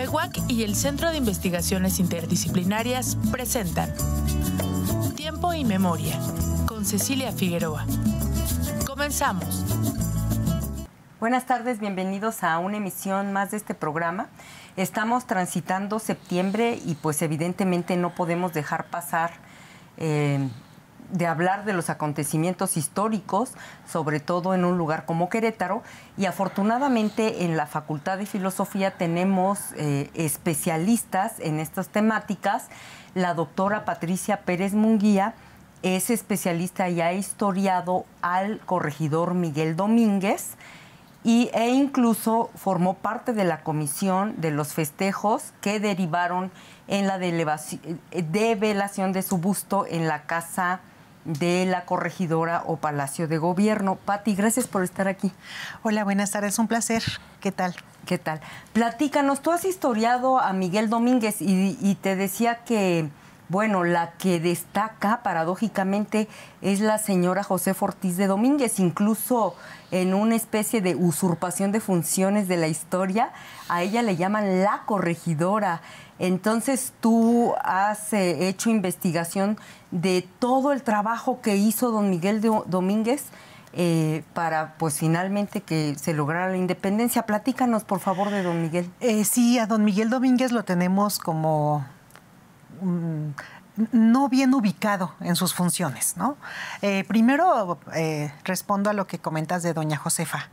CEWAC y el Centro de Investigaciones Interdisciplinarias presentan Tiempo y Memoria con Cecilia Figueroa. Comenzamos. Buenas tardes, bienvenidos a una emisión más de este programa. Estamos transitando septiembre y pues evidentemente no podemos dejar pasar de hablar de los acontecimientos históricos, sobre todo en un lugar como Querétaro, y afortunadamente en la Facultad de Filosofía tenemos especialistas en estas temáticas. La doctora Patricia Pérez Munguía es especialista y ha historiado al corregidor Miguel Domínguez e incluso formó parte de la comisión de los festejos que derivaron en la develación de su busto en la casa de la corregidora o Palacio de Gobierno. Pati, gracias por estar aquí. Hola, buenas tardes, un placer. ¿Qué tal? ¿Qué tal? Platícanos, tú has historiado a Miguel Domínguez y te decía que, bueno, la que destaca paradójicamente es la señora Josefa Ortiz de Domínguez, incluso en una especie de usurpación de funciones de la historia, a ella le llaman la corregidora. Entonces tú has hecho investigación de todo el trabajo que hizo don Miguel Domínguez para pues finalmente que se lograra la independencia. Platícanos por favor de don Miguel. Sí, a don Miguel Domínguez lo tenemos como no bien ubicado en sus funciones, ¿no? Primero respondo a lo que comentas de doña Josefa.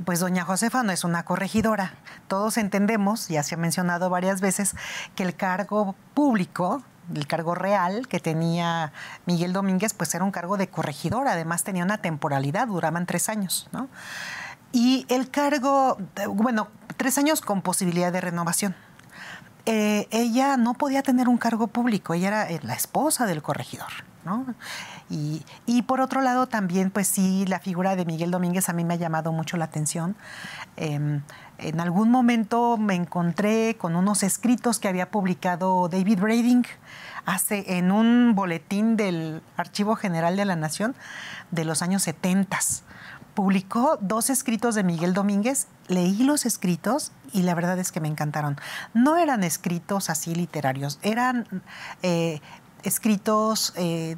Pues doña Josefa no es una corregidora. Todos entendemos, ya se ha mencionado varias veces, que el cargo público, el cargo real que tenía Miguel Domínguez, pues era un cargo de corregidora. Además tenía una temporalidad, duraban 3 años, ¿no? Y el cargo, bueno, 3 años con posibilidad de renovación. Ella no podía tener un cargo público, ella era la esposa del corregidor, ¿no? Y por otro lado también, pues sí, la figura de Miguel Domínguez a mí me ha llamado mucho la atención. En algún momento me encontré con unos escritos que había publicado David Brading en un boletín del Archivo General de la Nación de los años 70. Publicó 2 escritos de Miguel Domínguez, leí los escritos y la verdad es que me encantaron. No eran escritos así literarios, eran escritos que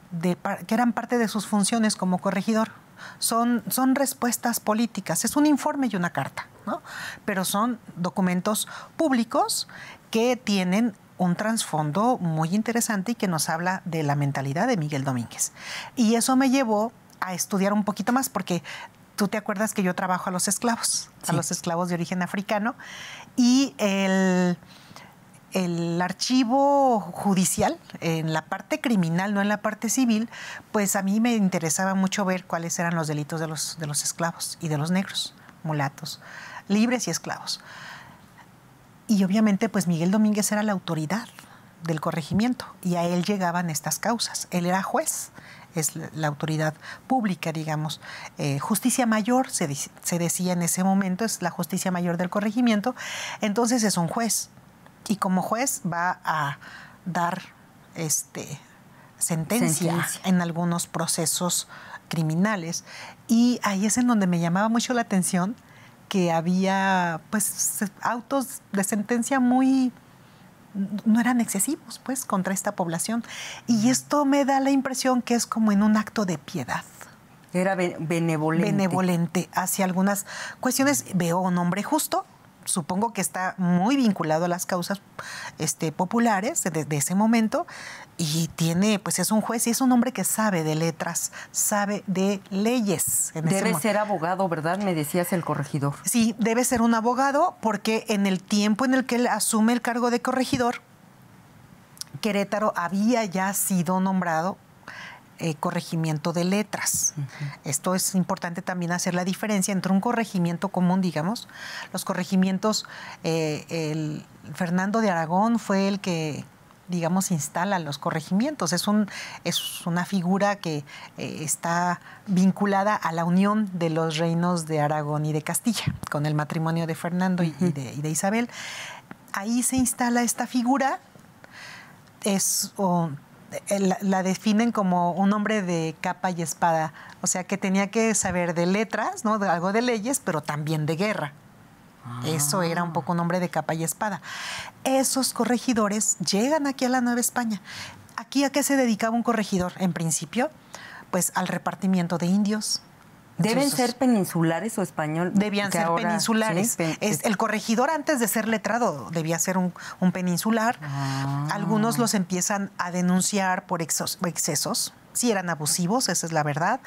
eran parte de sus funciones como corregidor. Son respuestas políticas, es un informe y una carta, ¿no? Pero son documentos públicos que tienen un trasfondo muy interesante y que nos habla de la mentalidad de Miguel Domínguez. Y eso me llevó a estudiar un poquito más porque tú te acuerdas que yo trabajo a los esclavos, sí, a los esclavos de origen africano, y el archivo judicial, en la parte criminal, no en la parte civil, pues a mí me interesaba mucho ver cuáles eran los delitos de los esclavos y de los negros, mulatos, libres y esclavos. Y obviamente pues Miguel Domínguez era la autoridad del corregimiento y a él llegaban estas causas. Él era juez, es la autoridad pública, digamos. Justicia mayor, se decía en ese momento, es la justicia mayor del corregimiento. Entonces es un juez. Y como juez va a dar sentencia en algunos procesos criminales. Y ahí es en donde me llamaba mucho la atención que había pues autos de sentencia no eran excesivos, pues, contra esta población. Y esto me da la impresión que es como en un acto de piedad. Era benevolente. Benevolente hacia algunas cuestiones. Veo un hombre justo, supongo que está muy vinculado a las causas populares de ese momento, y pues es un juez y es un hombre que sabe de letras, sabe de leyes. Debe ser abogado, ¿verdad? Me decías el corregidor. Sí, debe ser un abogado porque en el tiempo en el que él asume el cargo de corregidor, Querétaro había ya sido nombrado corregimiento de letras. Esto es importante también hacer la diferencia entre un corregimiento común, digamos. Los corregimientos, Fernando de Aragón fue el que, digamos, instala los corregimientos. Es una figura que está vinculada a la unión de los reinos de Aragón y de Castilla, con el matrimonio de Fernando y de Isabel. Ahí se instala esta figura. La definen como un hombre de capa y espada, o sea que tenía que saber de letras, ¿no? De algo de leyes, pero también de guerra. Eso era un poco un hombre de capa y espada. Esos corregidores llegan aquí a la Nueva España. ¿Aquí a qué se dedicaba un corregidor? En principio, pues al repartimiento de indios. ¿Deben ser peninsulares o español? Debían ser peninsulares. ¿Sí? El corregidor, antes de ser letrado, debía ser un peninsular. Algunos los empiezan a denunciar por excesos. Sí, eran abusivos, esa es la verdad,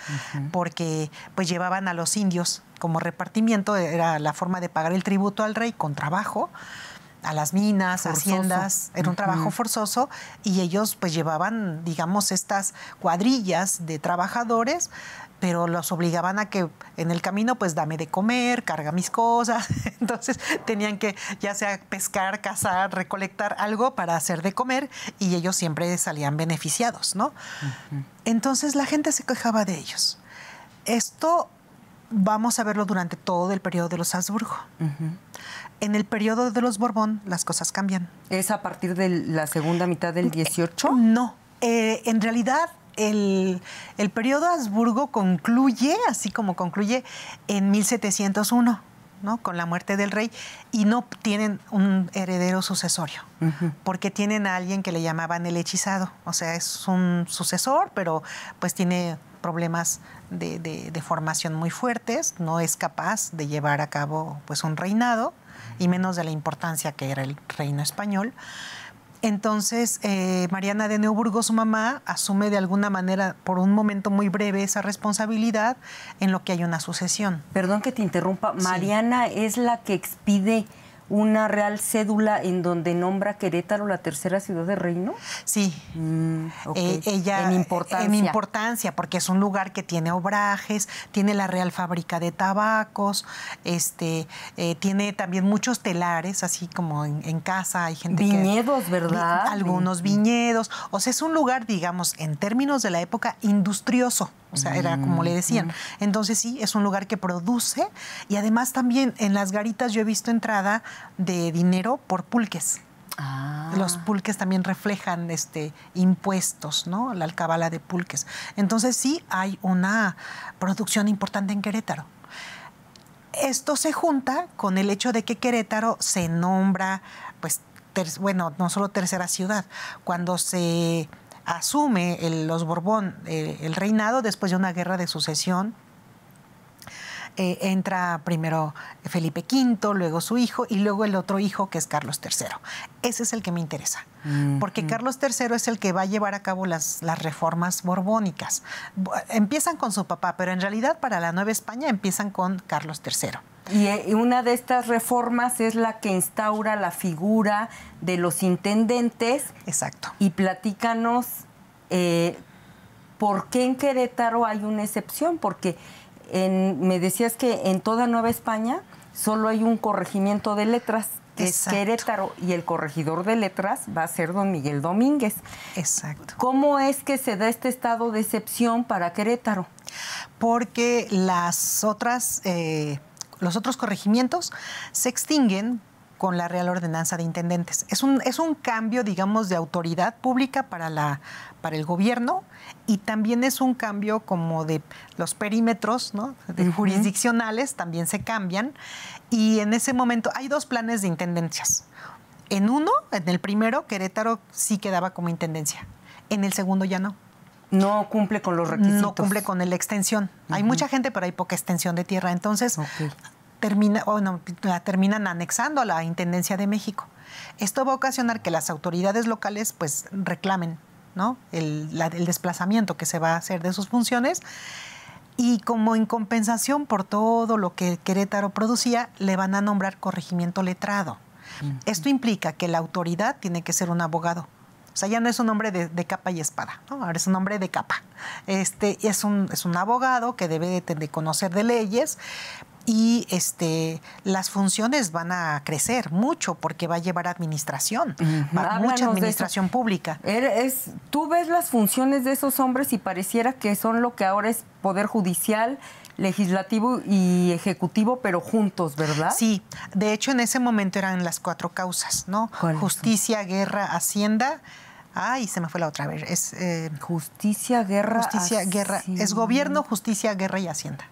porque pues llevaban a los indios como repartimiento, era la forma de pagar el tributo al rey con trabajo, a las minas, forzoso. Haciendas, era un trabajo forzoso, y ellos pues llevaban, digamos, estas cuadrillas de trabajadores, pero los obligaban a que en el camino, pues dame de comer, carga mis cosas. Entonces tenían que ya sea pescar, cazar, recolectar algo para hacer de comer, y ellos siempre salían beneficiados, ¿no? Entonces la gente se quejaba de ellos. Esto vamos a verlo durante todo el periodo de los Habsburgo. En el periodo de los Borbón las cosas cambian. ¿Es a partir de la segunda mitad del 18? No, en realidad el periodo Habsburgo concluye, así como concluye en 1701, ¿no? Con la muerte del rey, y no tienen un heredero sucesorio, porque tienen a alguien que le llamaban el hechizado. O sea, es un sucesor, pero pues tiene problemas de formación muy fuertes, no es capaz de llevar a cabo pues un reinado, y menos de la importancia que era el reino español. Entonces, Mariana de Neuburgo, su mamá, asume de alguna manera, por un momento muy breve, esa responsabilidad en lo que hay una sucesión. Perdón que te interrumpa. Sí. Mariana es la que expide una real cédula en donde nombra Querétaro la tercera ciudad del reino. Sí. Okay. Ella en importancia. En importancia, porque es un lugar que tiene obrajes, tiene la Real Fábrica de Tabacos, tiene también muchos telares, así como en casa hay gente viñedos, ¿verdad? Algunos viñedos. O sea, es un lugar, digamos, en términos de la época, industrioso. O sea, era como le decían. Entonces sí, es un lugar que produce, y además también en las garitas yo he visto entrada de dinero por pulques. Los pulques también reflejan impuestos, ¿no? La alcabala de pulques. Entonces sí hay una producción importante en Querétaro. Esto se junta con el hecho de que Querétaro se nombra, pues, no solo tercera ciudad, cuando se asume los Borbón el reinado después de una guerra de sucesión. Entra primero Felipe V, luego su hijo, y luego el otro hijo, que es Carlos III. Ese es el que me interesa, porque Carlos III es el que va a llevar a cabo las reformas borbónicas. Empiezan con su papá, pero en realidad para la Nueva España empiezan con Carlos III. Y una de estas reformas es la que instaura la figura de los intendentes. Exacto. Y platícanos por qué en Querétaro hay una excepción, porque me decías que en toda Nueva España solo hay un corregimiento de letras, que es Querétaro, y el corregidor de letras va a ser don Miguel Domínguez. Exacto. ¿Cómo es que se da este estado de excepción para Querétaro? Porque los otros corregimientos se extinguen con la Real Ordenanza de Intendentes. Es un cambio, digamos, de autoridad pública para el gobierno, y también es un cambio como de los perímetros, ¿no? Jurisdiccionales también se cambian, y en ese momento hay dos planes de intendencias. En el primero, Querétaro sí quedaba como intendencia. En el segundo ya no. No cumple con los requisitos. No cumple con la extensión. Hay mucha gente, pero hay poca extensión de tierra. Entonces, la terminan anexando a la Intendencia de México. Esto va a ocasionar que las autoridades locales pues reclamen, ¿no? el desplazamiento que se va a hacer de sus funciones, y como en compensación por todo lo que Querétaro producía, le van a nombrar corregimiento letrado. Esto implica que la autoridad tiene que ser un abogado. O sea, ya no es un hombre de capa y espada, ¿no? Ahora es un hombre de capa. Es un abogado que debe de conocer de leyes, y las funciones van a crecer mucho porque va a llevar administración, mucha administración pública. Tú ves las funciones de esos hombres y pareciera que son lo que ahora es Poder Judicial, Legislativo y Ejecutivo, pero juntos, ¿verdad? Sí, de hecho en ese momento eran las 4 causas, ¿no? Justicia, guerra, hacienda. Ay, se me fue la otra vez. Justicia, guerra, guerra. Es gobierno, justicia, guerra y hacienda.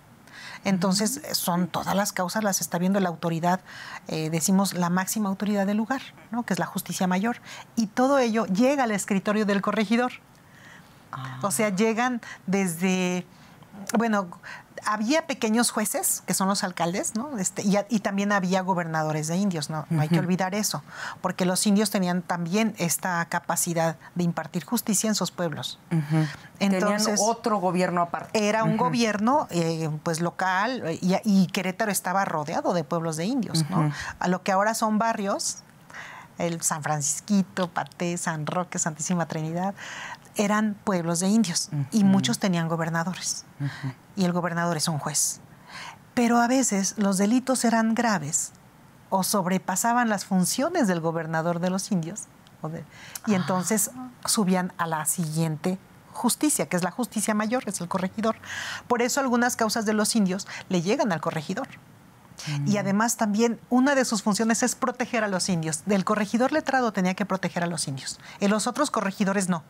Entonces, son todas las causas, las está viendo la autoridad, decimos la máxima autoridad del lugar, ¿no? Que es la justicia mayor. Y todo ello llega al escritorio del corregidor. O sea, llegan desde, bueno, había pequeños jueces, que son los alcaldes, ¿no? Y también había gobernadores de indios, ¿no? No hay que olvidar eso, porque los indios tenían también esta capacidad de impartir justicia en sus pueblos. Entonces, tenían otro gobierno aparte. Era un gobierno pues local, y Querétaro estaba rodeado de pueblos de indios, ¿no? A lo que ahora son barrios, el San Francisquito, Paté, San Roque, Santísima Trinidad, eran pueblos de indios y muchos tenían gobernadores. Y el gobernador es un juez. Pero a veces los delitos eran graves o sobrepasaban las funciones del gobernador de los indios. Y entonces subían a la siguiente justicia, que es la justicia mayor, es el corregidor. Por eso algunas causas de los indios le llegan al corregidor. Y además también una de sus funciones es proteger a los indios. Del corregidor letrado tenía que proteger a los indios. En los otros corregidores no.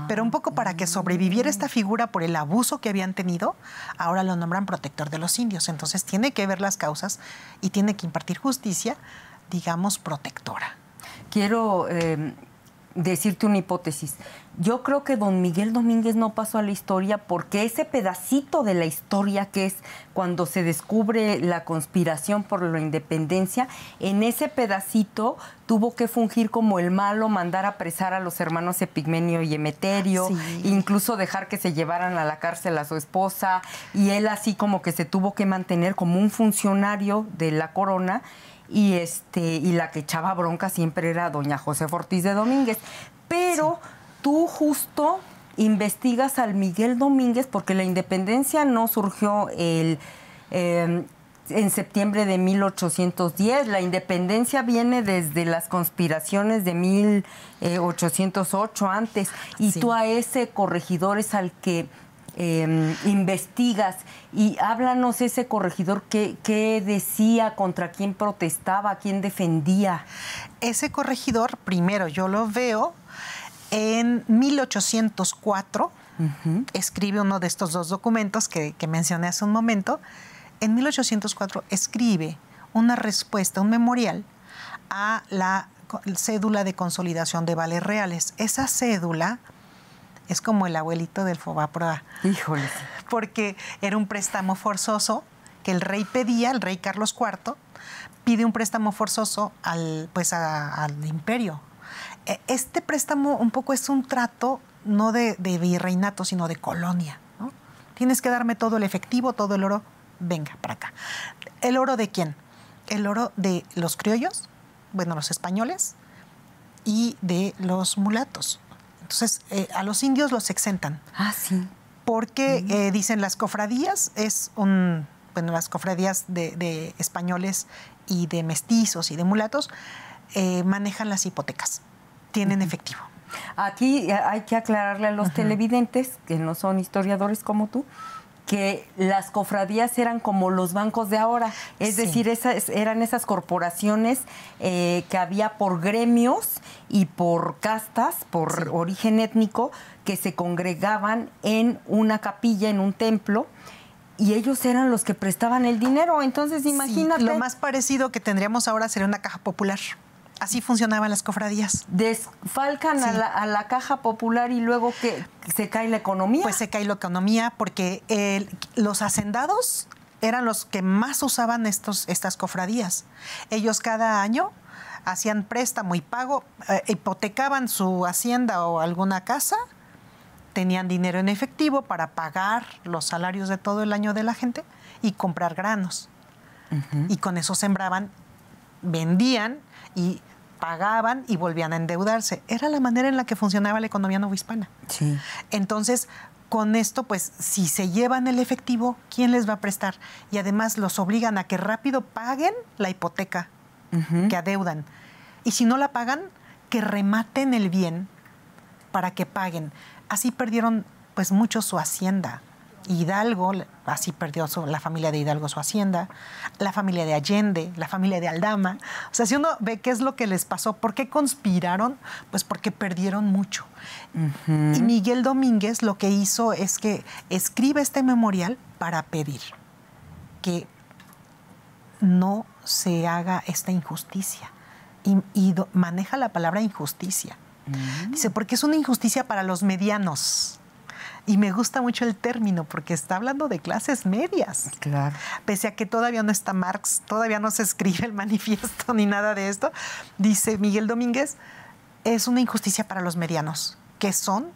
Pero un poco para que sobreviviera esta figura por el abuso que habían tenido, ahora lo nombran protector de los indios. Entonces tiene que ver las causas y tiene que impartir justicia, digamos, protectora. Quiero decirte una hipótesis. Yo creo que don Miguel Domínguez no pasó a la historia porque ese pedacito de la historia que es cuando se descubre la conspiración por la independencia, en ese pedacito tuvo que fungir como el malo, mandar a apresar a los hermanos Epigmenio y Emeterio, incluso dejar que se llevaran a la cárcel a su esposa, y él así como que se tuvo que mantener como un funcionario de la corona. Y la que echaba bronca siempre era doña Josefa Ortiz de Domínguez. Pero tú justo investigas al Miguel Domínguez porque la independencia no surgió en septiembre de 1810. La independencia viene desde las conspiraciones de 1808 antes. Y tú a ese corregidor es al que investigas, y háblanos ese corregidor, ¿qué decía, contra quién protestaba, quién defendía? Ese corregidor, primero yo lo veo en 1804, escribe uno de estos dos documentos que mencioné hace un momento. En 1804 escribe una respuesta, un memorial a la cédula de consolidación de vales reales. Esa cédula es como el abuelito del Fobaproa. Híjole. Porque era un préstamo forzoso que el rey pedía, el rey Carlos IV, pide un préstamo forzoso al imperio. Este préstamo un poco es un trato no de virreinato, sino de colonia, ¿no? Tienes que darme todo el efectivo, todo el oro, venga para acá. ¿El oro de quién? El oro de los criollos, bueno, los españoles, y de los mulatos. Entonces, a los indios los exentan. Sí. Porque dicen las cofradías las cofradías de españoles y de mestizos y de mulatos manejan las hipotecas, tienen efectivo. Aquí hay que aclararle a los televidentes, que no son historiadores como tú, que las cofradías eran como los bancos de ahora, es decir, eran esas corporaciones que había por gremios y por castas, por origen étnico, que se congregaban en una capilla, en un templo, y ellos eran los que prestaban el dinero. Entonces, imagínate. Lo más parecido que tendríamos ahora sería una caja popular. Así funcionaban las cofradías. Desfalcan a la caja popular y luego que se cae la economía. Pues se cae la economía porque los hacendados eran los que más usaban estas cofradías. Ellos cada año hacían préstamo y pago, hipotecaban su hacienda o alguna casa, tenían dinero en efectivo para pagar los salarios de todo el año de la gente y comprar granos. Y con eso sembraban, vendían y pagaban y volvían a endeudarse. Era la manera en la que funcionaba la economía novohispana. Sí. Entonces, con esto, pues, si se llevan el efectivo, ¿quién les va a prestar? Y además los obligan a que rápido paguen la hipoteca que adeudan. Y si no la pagan, que rematen el bien para que paguen. Así perdieron, pues, mucho su hacienda. Hidalgo, así perdió la familia de Hidalgo su hacienda, la familia de Allende, la familia de Aldama. O sea, si uno ve qué es lo que les pasó, ¿por qué conspiraron? Pues porque perdieron mucho. Y Miguel Domínguez lo que hizo es que escribe este memorial para pedir. que no se haga esta injusticia. Y maneja la palabra injusticia. Dice, porque es una injusticia para los medianos. Y me gusta mucho el término porque está hablando de clases medias. Claro. Pese a que todavía no está Marx, todavía no se escribe el manifiesto ni nada de esto, dice Miguel Domínguez, es una injusticia para los medianos, que son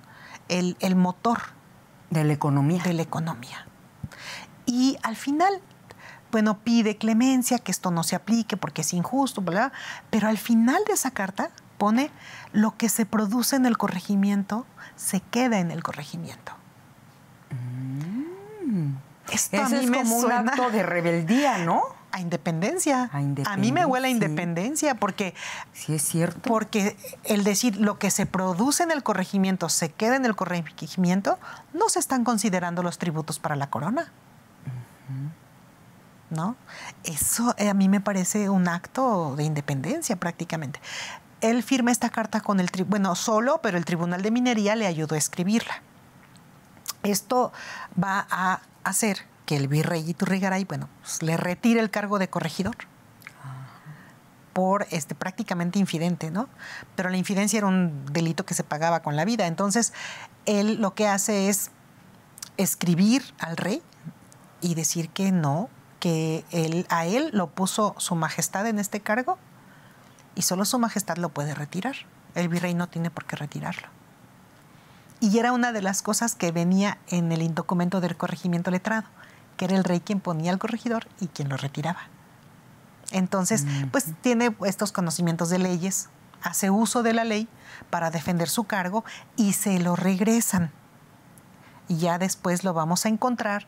el motor de la economía. De la economía. Y al final, bueno, pide clemencia, que esto no se aplique porque es injusto, bla, bla, pero al final de esa carta pone lo que se produce en el corregimiento se queda en el corregimiento. Esto a mí es me como suena un acto de rebeldía, ¿no? A independencia. A independencia. A mí me huele a Sí. independencia porque... Sí, es cierto. Porque el decir lo que se produce en el corregimiento se queda en el corregimiento, no se están considerando los tributos para la corona. ¿No? Eso a mí me parece un acto de independencia prácticamente. Él firma esta carta con el solo, pero el Tribunal de Minería le ayudó a escribirla. Esto va a hacer que el virrey Iturrigaray, pues, le retire el cargo de corregidor por prácticamente infidente, ¿no? Pero la infidencia era un delito que se pagaba con la vida. Entonces, él lo que hace es escribir al rey y decir que no, que a él lo puso su majestad en este cargo y solo su majestad lo puede retirar. El virrey no tiene por qué retirarlo. Y era una de las cosas que venía en el documento del corregimiento letrado, que era el rey quien ponía al corregidor y quien lo retiraba. Entonces, pues tiene estos conocimientos de leyes, hace uso de la ley para defender su cargo y se lo regresan. Y ya después lo vamos a encontrar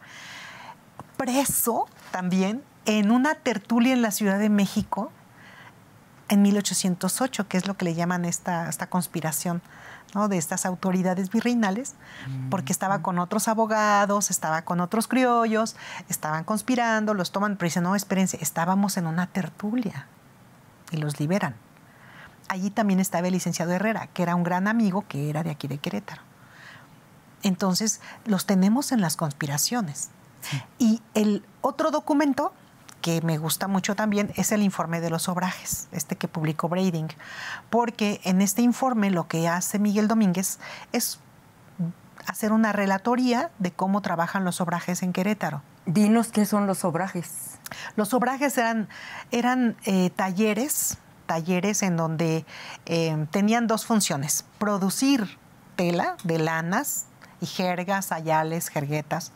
preso también en una tertulia en la Ciudad de México en 1808, que es lo que le llaman esta conspiración, ¿no? De estas autoridades virreinales, porque estaba con otros abogados, estaba con otros criollos, estaban conspirando, los toman, pero dicen, no, espérense, estábamos en una tertulia y los liberan. Allí también estaba el licenciado Herrera, que era un gran amigo que era de aquí de Querétaro. Entonces, los tenemos en las conspiraciones. Sí. Y el otro documento que me gusta mucho también es el informe de los obrajes, que publicó Brading, porque en este informe lo que hace Miguel Domínguez es hacer una relatoría de cómo trabajan los obrajes en Querétaro. Dinos qué son los obrajes. Los obrajes eran talleres en donde tenían dos funciones: producir tela de lanas y jergas, sayales, jerguetas.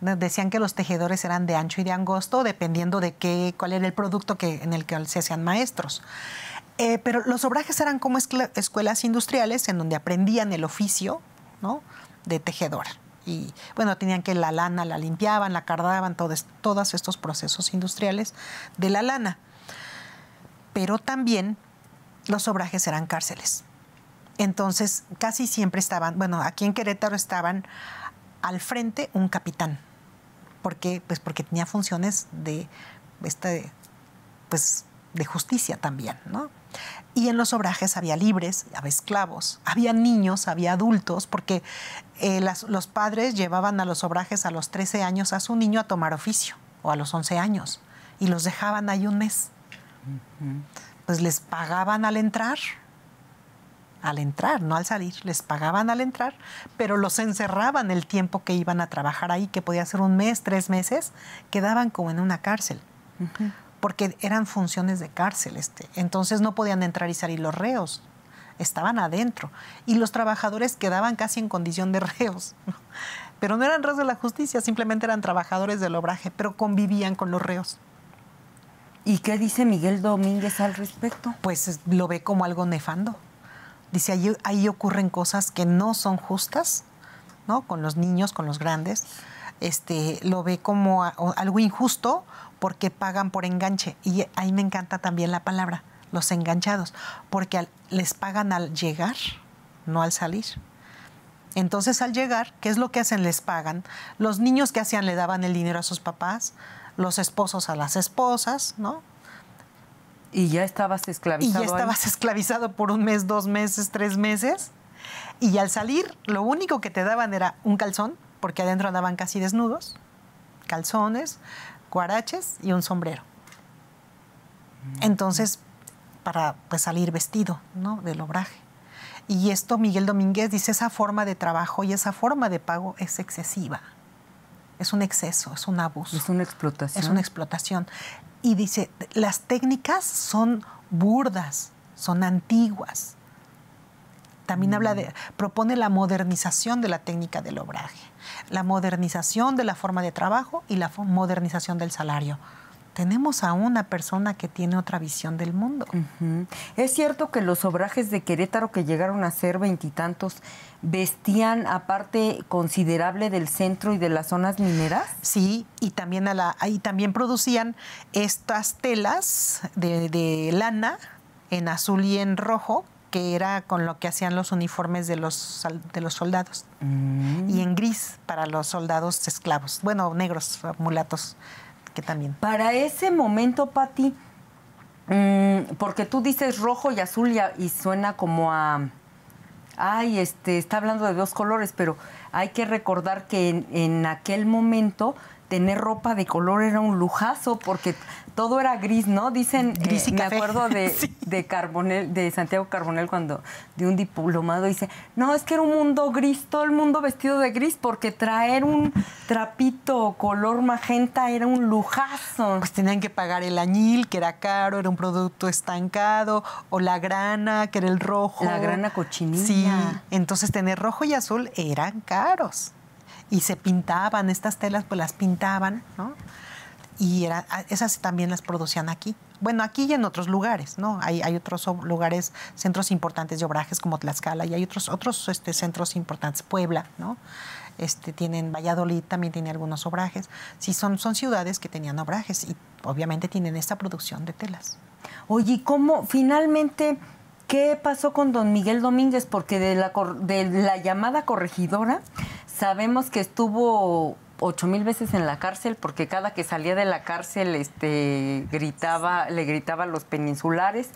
Decían que los tejedores eran de ancho y de angosto, dependiendo de cuál era el producto en el que se hacían maestros. Pero los obrajes eran como escuelas industriales en donde aprendían el oficio, ¿no?, de tejedor. Y bueno, tenían que la lana la limpiaban, la cardaban, todos estos procesos industriales de la lana. Pero también los obrajes eran cárceles. Entonces, casi siempre estaban, aquí en Querétaro estaban al frente un capitán. ¿Por qué? Pues porque tenía funciones de justicia también, ¿no? Y en los obrajes había libres, había esclavos, había niños, había adultos, porque los padres llevaban a los obrajes a los 13 años a su niño a tomar oficio, o a los 11 años, y los dejaban ahí un mes. Pues les pagaban al entrar, no al salir, les pagaban al entrar, pero los encerraban el tiempo que iban a trabajar ahí, que podía ser un mes, 3 meses, quedaban como en una cárcel, porque eran funciones de cárcel. Entonces no podían entrar y salir los reos, estaban adentro, y los trabajadores quedaban casi en condición de reos, pero no eran reos de la justicia, simplemente eran trabajadores del obraje, pero convivían con los reos. ¿Y qué dice Miguel Domínguez al respecto? Pues lo ve como algo nefando. Dice, ahí ocurren cosas que no son justas, ¿no?, con los niños, con los grandes. Lo ve como algo injusto porque pagan por enganche. Y ahí me encanta también la palabra, los enganchados, porque les pagan al llegar, no al salir. Entonces, al llegar, ¿qué es lo que hacen? Les pagan. Los niños, ¿qué hacían? Le daban el dinero a sus papás, los esposos a las esposas, ¿no? Y ya estabas esclavizado. Y ya estabas esclavizado por 1 mes, 2 meses, 3 meses. Y al salir, lo único que te daban era un calzón, porque adentro andaban casi desnudos, calzones, guaraches y un sombrero. Entonces, para pues, salir vestido, ¿no?, del obraje. Y esto Miguel Domínguez dice, esa forma de trabajo y esa forma de pago es excesiva. Es un exceso, es un abuso. Es una explotación. Es una explotación. Y dice, las técnicas son burdas, son antiguas. También propone la modernización de la técnica del obraje, la modernización de la forma de trabajo y la modernización del salario. Tenemos a una persona que tiene otra visión del mundo. ¿Es cierto que los obrajes de Querétaro, que llegaron a ser 20 y tantos, vestían a parte considerable del centro y de las zonas mineras? Sí, y también, también producían estas telas de lana en azul y en rojo, que era con lo que hacían los uniformes de los soldados. Y en gris para los soldados esclavos. Bueno, negros, mulatos, que también. Para ese momento, Pati, porque tú dices rojo y azul y suena como a... Ay, está hablando de dos colores, pero hay que recordar que en aquel momento tener ropa de color era un lujazo, porque todo era gris, ¿no? Dicen, gris y me café. acuerdo Sí. de Santiago Carbonell, cuando de un diplomado, dice, no, es que era un mundo gris, todo el mundo vestido de gris, porque traer un trapito color magenta era un lujazo. Pues tenían que pagar el añil, que era caro, era un producto estancado, o la grana, que era el rojo. La grana cochinilla. Sí, entonces tener rojo y azul eran caros. Y se pintaban, estas telas pues las pintaban, ¿no? Y esas también las producían aquí. Bueno, aquí y en otros lugares, ¿no? Hay otros lugares, centros importantes de obrajes como Tlaxcala, y hay otros centros importantes, Puebla, ¿no? Tienen Valladolid, también tiene algunos obrajes. Sí, son ciudades que tenían obrajes y obviamente tienen esta producción de telas. Oye, ¿y cómo finalmente qué pasó con don Miguel Domínguez? Porque de la llamada corregidora sabemos que estuvo 8,000 veces en la cárcel, porque cada que salía de la cárcel le gritaba a los peninsulares,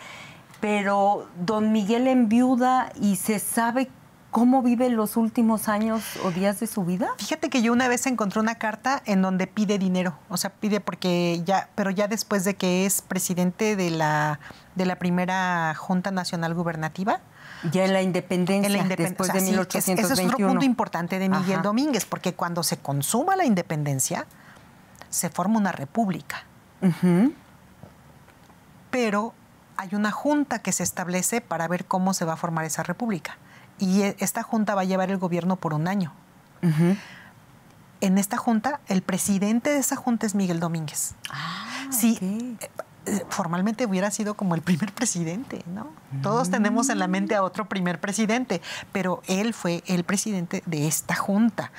pero don Miguel enviuda y se sabe cómo vive los últimos años o días de su vida. Fíjate que yo una vez encontré una carta en donde pide dinero, o sea, pide pero ya después de que es presidente de la primera Junta Nacional Gubernativa. Ya en la independencia, después de 1821. Ese es otro punto importante de Miguel Domínguez, porque cuando se consuma la independencia, se forma una república. Pero hay una junta que se establece para ver cómo se va a formar esa república. Y esta junta va a llevar el gobierno por un año. En esta junta, el presidente de esa junta es Miguel Domínguez. Sí, formalmente hubiera sido como el primer presidente, ¿no? Todos tenemos en la mente a otro primer presidente, pero él fue el presidente de esta junta.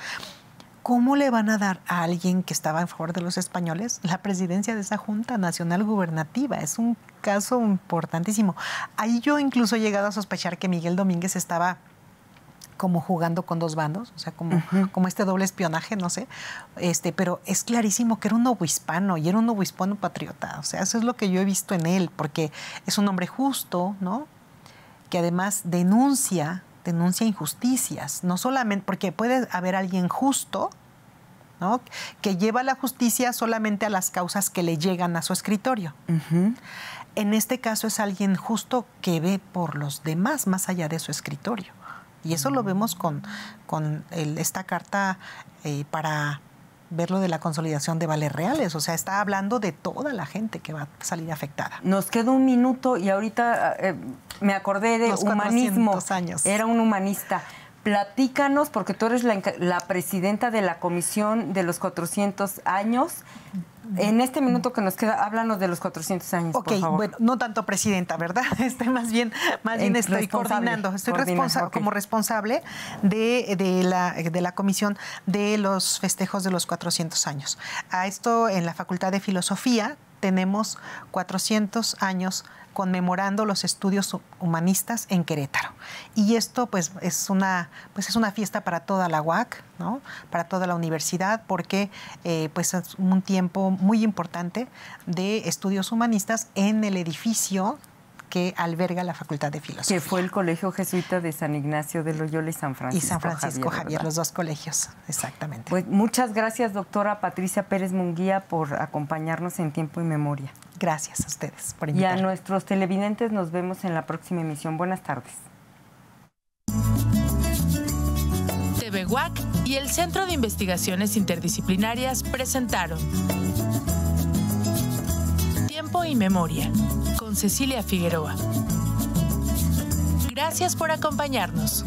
¿Cómo le van a dar a alguien que estaba en favor de los españoles la presidencia de esa Junta Nacional Gubernativa? Es un caso importantísimo. Ahí yo incluso he llegado a sospechar que Miguel Domínguez estaba como jugando con dos bandos, o sea, como este doble espionaje, no sé, pero es clarísimo que era un novohispano y era un novohispano patriota, o sea, eso es lo que yo he visto en él, porque es un hombre justo, ¿no? Que además denuncia injusticias, no solamente, porque puede haber alguien justo, ¿no?, que lleva la justicia solamente a las causas que le llegan a su escritorio. En este caso es alguien justo que ve por los demás más allá de su escritorio. Y eso lo vemos con esta carta para ver lo de la consolidación de vales reales. O sea, está hablando de toda la gente que va a salir afectada. Nos queda un minuto y ahorita me acordé de los humanismo. Años. Era un humanista. Platícanos, porque tú eres la presidenta de la Comisión de los 400 años. En este minuto que nos queda, háblanos de los 400 años, por favor. Bueno, no tanto presidenta, ¿verdad? Más bien estoy coordinando. Estoy como responsable de la Comisión de los Festejos de los 400 años. A esto, en la Facultad de Filosofía, tenemos 400 años conmemorando los estudios humanistas en Querétaro. Y esto pues es una fiesta para toda la UAC, ¿no?, para toda la universidad, porque pues es un tiempo muy importante de estudios humanistas en el edificio que alberga la Facultad de Filosofía. Que fue el Colegio Jesuita de San Ignacio de Loyola y San Francisco. Y San Francisco Javier, los dos colegios, exactamente. Pues muchas gracias, doctora Patricia Pérez Munguía, por acompañarnos en Tiempo y Memoria. Gracias a ustedes por invitarme. Y a nuestros televidentes nos vemos en la próxima emisión. Buenas tardes. TV UAC y el Centro de Investigaciones Interdisciplinarias presentaron Tiempo y Memoria con Cecilia Figueroa. Gracias por acompañarnos.